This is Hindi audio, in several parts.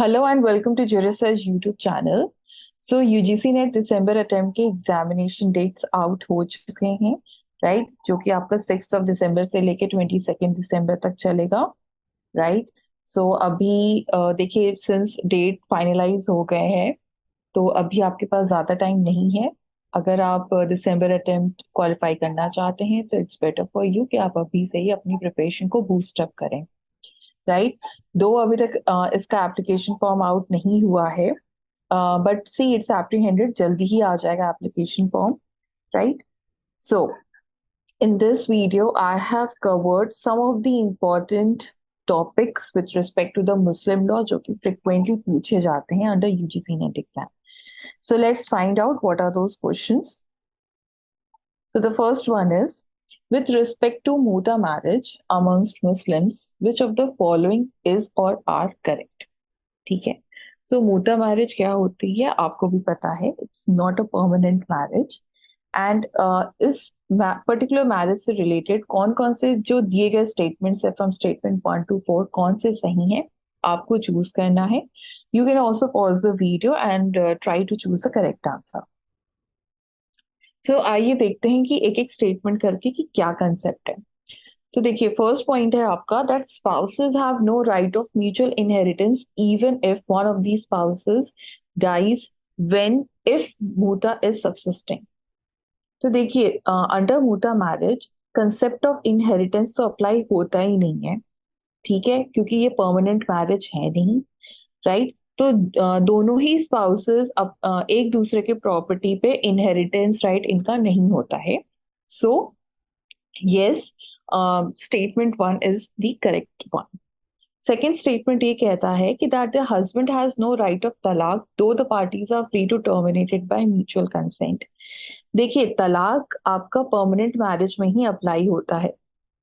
Hello and welcome to Jurisearch YouTube channel. So UGC NET दिसंबर अटेम्प्ट के एग्जामिनेशन डेट्स आउट हो चुके हैं, राइट? जो कि आपका 6 दिसंबर से लेके 22 दिसंबर तक चलेगा, राइट? सो अभी देखिए, सिंस डेट फाइनलाइज हो गए हैं तो अभी आपके पास ज़्यादा टाइम नहीं है। अगर आप दिसंबर अटेम्प्ट क्वालिफाई करना चाहते हैं तो इट्स बेटर फॉर यू कि आप अभी से ही अपनी प्रिपरेशन को बूस्ट अप करें, राइट? दो अभी तक इसका एप्लीकेशन फॉर्म आउट नहीं हुआ है, बट सी इट्स एप्रीहेंडेड, जल्दी ही आ जाएगा application form, right? So in this video I have covered some of the important topics with respect to the Muslim law जो कि frequently पूछे जाते हैं under UGC NET exam. So let's find out what are those questions. So the first one is, with respect to muta marriage amongst Muslims, which of the following is or are correct? ठीक है। सो मुता मैरिज क्या होती है आपको भी पता है, it's not a permanent marriage. And इस पर्टिकुलर मैरिज से रिलेटेड कौन कौन से जो दिए गए स्टेटमेंट्स है फ्रॉम स्टेटमेंट 1 to 4 कौन से सही हैं आपको चूज करना है। You can also pause the video and try to choose the correct answer. So आइए देखते हैं कि एक एक स्टेटमेंट करके कि क्या कंसेप्ट है। तो देखिए, फर्स्ट पॉइंट है आपका that spouses have no right of mutual inheritance even if one of the spouses dies when if muta is subsisting. तो देखिए, under muta marriage concept of inheritance तो अप्लाई होता ही नहीं है, ठीक है, क्योंकि ये परमानेंट मैरिज है नहीं, राइट? तो दोनों ही स्पाउसेस अब एक दूसरे के प्रॉपर्टी पे इनहेरिटेंस राइट इनका नहीं होता है। So yes, statement 1 is the correct one. Second statement ये कहता है कि that the husband has no right of talaq दो the parties are free to terminated by mutual consent. देखिए, तलाक आपका परमानेंट मैरिज में ही अप्लाई होता है,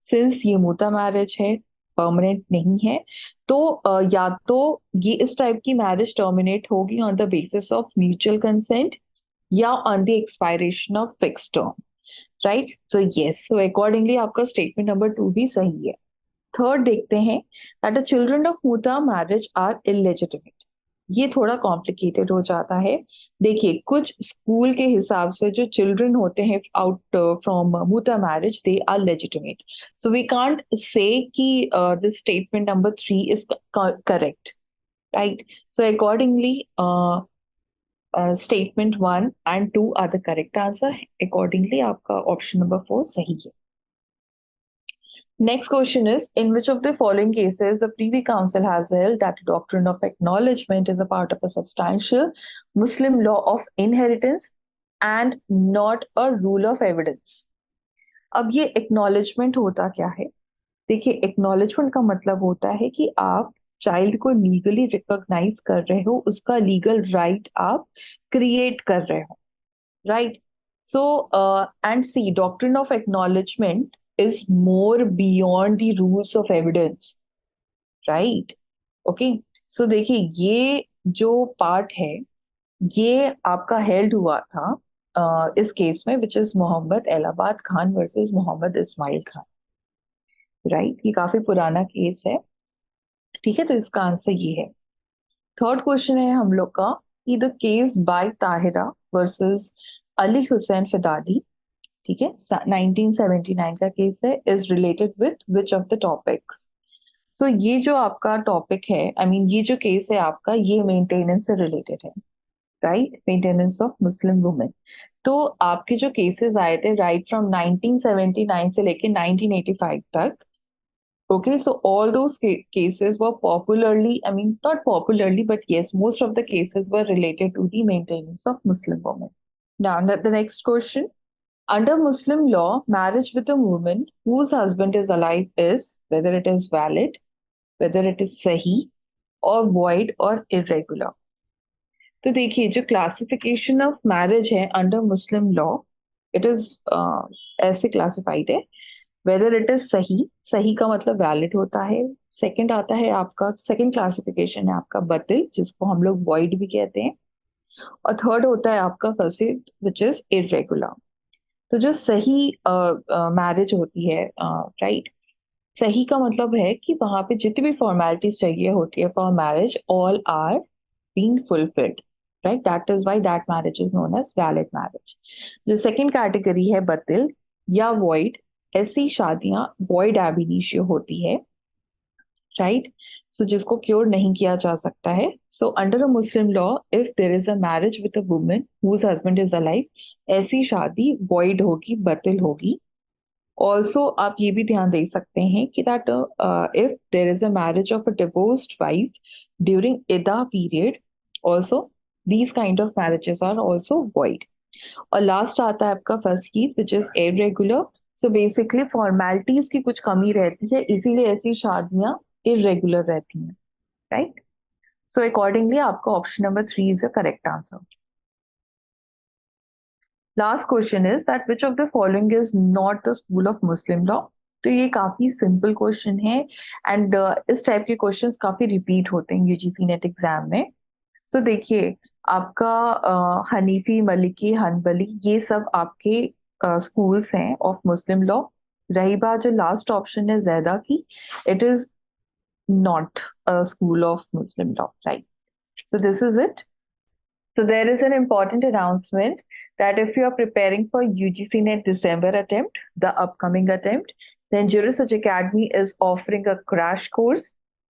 सिंस ये मुता मैरिज है, परमानेंट नहीं है। तो या तो ये इस टाइप की मैरिज टर्मिनेट होगी on the basis of mutual consent या on the expiration of fix term, right? So yes, so accordingly आपका स्टेटमेंट नंबर 2 भी सही है। थर्ड देखते हैं that the children of muta marriage are illegitimate. ये थोड़ा कॉम्प्लिकेटेड हो जाता है। देखिए, कुछ स्कूल के हिसाब से जो चिल्ड्रन होते हैं out from muta marriage they are legitimate, so we can't say कि this statement number 3 is correct, right? So accordingly statement 1 and 2 are the correct answer. Accordingly आपका ऑप्शन नंबर 4 सही है। Next question is, in which of the following cases the Privy Council has held that doctrine of acknowledgement is a part of a substantial Muslim law of inheritance and not a rule of evidence? अब ये acknowledgement होता क्या है? देखिए, acknowledgement का मतलब होता है कि आप चाइल्ड को लीगली रिकॉग्नाइज कर रहे हो, उसका लीगल राइट आप क्रिएट कर रहे हो, right? So, and see, doctrine of acknowledgement is more beyond the rules of evidence, right? Okay, so देखिए, ये जो पार्ट है ये आपका हेल्ड हुआ था इस केस में, which is Mohammad Allahabad Khan versus Mohammad Ismail Khan, right? ये काफी पुराना केस है, ठीक है? तो इसका आंसर ये है। थर्ड क्वेश्चन है हम लोग का कि the case by Tahira versus Ali Hussain Fidali, ठीक है, 1979 का केस है, is related with which of the topics? So ये जो आपका टॉपिक है, आई मीन ये जो केस है आपका, ये मेंटेनेंस से रिलेटेड है, right? Maintenance of Muslim women. तो आपके जो केसेस आए थे राइट फ्रॉम 1979 से लेके 1985 तक, okay, so all those cases were popularly, I mean not popularly, but yes, most of the cases were related to the maintenance of Muslim women. Now the next question: under Muslim law, marriage with a woman whose husband is alive is whether it is valid, whether it is sahi, or void or irregular. तो देखिए, जो क्लासिफिकेशन ऑफ मैरिज है under Muslim law, it is ऐसे क्लासिफाइड है, वेदर इट इज सही, सही का मतलब वैलिड होता है। सेकंड आता है आपका, सेकंड क्लासिफिकेशन है आपका बतिल, जिसको हम लोग वॉइड भी कहते हैं। और थर्ड होता है आपका फसीद, विच इज इरेगुलर। तो जो सही मैरिज होती है, राइट, सही का मतलब है कि वहां पे जितनी भी फॉर्मेलिटीज चाहिए होती है for marriage, all are being fulfilled, right? That is why that marriage is known as valid marriage. जो सेकंड कैटेगरी है बतिल या वॉइड, ऐसी शादियां वॉइड एब इनिशियो होती है, राइट? सो जिसको क्योर नहीं किया जा सकता है। So under a Muslim law, if there is a marriage with a woman whose husband is alive, ऐसी शादी वॉइड होगी, बतिल होगी। ऑल्सो आप ये भी ध्यान दे सकते हैं कि that if there is a marriage of a divorced wife during iddat period, also these kind of marriages are also void. और लास्ट आता है आपका first case which is irregular. So basically formalities की कुछ कमी रहती है, इसीलिए ऐसी शादियां इरेगुलर रहती हैं, राइट? सो अकॉर्डिंगली आपका option number 3 is the correct answer. Last question is that which of the following is not the school of Muslim law. तो ये काफी सिंपल क्वेश्चन है एंड इस टाइप के क्वेश्चंस काफी रिपीट होते हैं यूजीसी नेट एग्जाम में। सो देखिए, आपका हनीफी, मलिकी, हनबली, ये सब आपके स्कूल्स हैं ऑफ मुस्लिम लॉ। रही बात जो लास्ट ऑप्शन है जैदा की, it is not a school of Muslim law, right? So this is it. So there is an important announcement that if you are preparing for UGC NET December attempt, the upcoming attempt, then Jurisearch Academy is offering a crash course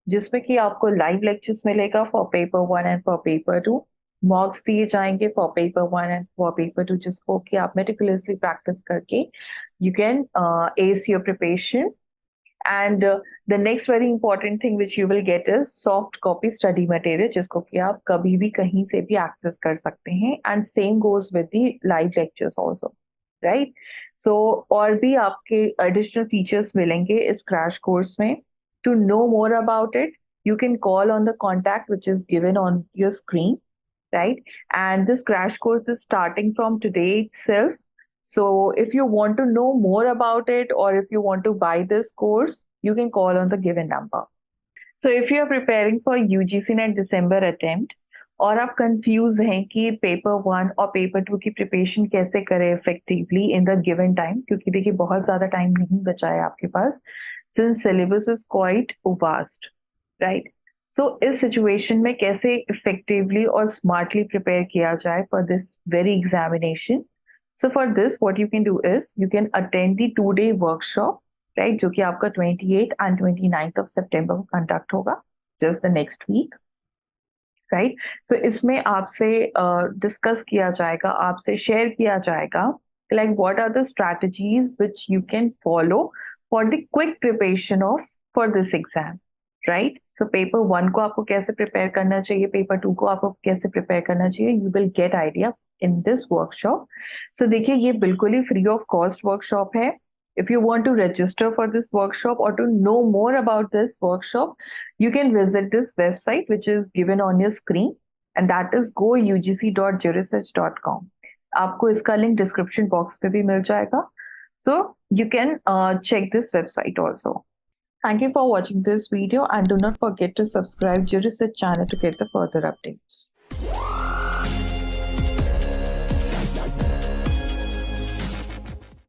जिसमें कि आपको लाइव लेक्चर्स मिलेगा for paper 1 and for paper 2। मॉक्स दिए जाएंगे for paper 1 and for paper 2, जिसको कि आप मेटिकुलसली प्रैक्टिस करके you can ace your preparation। And the next very important thing which you will gate is soft copy study material, जिसको कि आप कभी भी कहीं से भी एक्सेस कर सकते हैं। And same goes with the live lectures also, right? So और भी आपके एडिशनल फीचर्स मिलेंगे इस क्रैश कोर्स में। To know more about it, you can call on the contact which is given on your screen, right? And this crash course is starting from today itself. So if you want to know more about it or if you want to buy this course, you can call on the given number. So if you are preparing for UGC NET December attempt और आप कंफ्यूज हैं कि पेपर 1 और पेपर 2 की प्रिपरेशन कैसे करें effectively in the given time, क्योंकि देखिए बहुत ज्यादा टाइम नहीं बचा है आपके पास, since syllabus is quite vast, right? So इस सिचुएशन में कैसे इफेक्टिवली और स्मार्टली प्रिपेयर किया जाए for this very examination. So for this what you can do is you can attend the 2-day workshop, right? जो कि आपका 28 एंड 29 ऑफ सितंबर को कंडक्ट होगा, just the next week, right? So इसमें आपसे डिस्कस किया जाएगा, आपसे शेयर किया जाएगा like what are the strategies which you can follow for the quick preparation of for this exam, right? So paper 1 को आपको कैसे प्रिपेयर करना चाहिए, पेपर 2 को आपको कैसे प्रिपेयर करना चाहिए, you will get idea in this workshop. So देखिए, ये बिल्कुल ही फ्री ऑफ कॉस्ट वर्कशॉप है। If you want to register for this workshop or to know more about this workshop, you can visit this website which is given on your screen, and that is gougc.jurisearch.com. आपको इसका लिंक डिस्क्रिप्शन बॉक्स में भी मिल जाएगा, so you can check this website also. Thank you for watching this video and do not forget to subscribe Jurisearch channel to get the further updates.